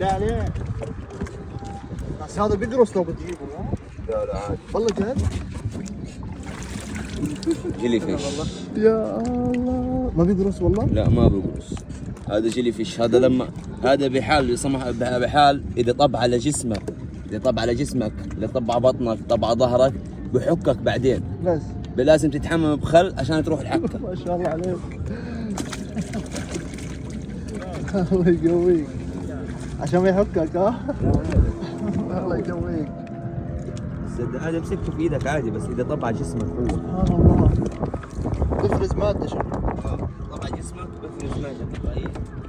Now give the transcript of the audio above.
لا عليه. بس هذا بيقرص لو بتجيبه. لا لا عادي. والله جد؟ جيلي فيش. يا الله ما بيقرص والله؟ لا ما بقرص. هذا جيلي فيش. هذا لما هذا بحال يسمح بحال اذا طب على جسمك، اذا طب على جسمك، اذا طب على بطنك، طب على ظهرك، بحكك بعدين. بس لازم تتحمم بخل عشان تروح الحكه. ما شاء الله عليك. الله يقويك عشان ما يحكك ها. الله يقويك. هذا مسكته في ايدك عادي، بس اذا طب على جسمك هو. سبحان الله. بفرز ماده شنو؟ طب على جسمك بفرز ماده.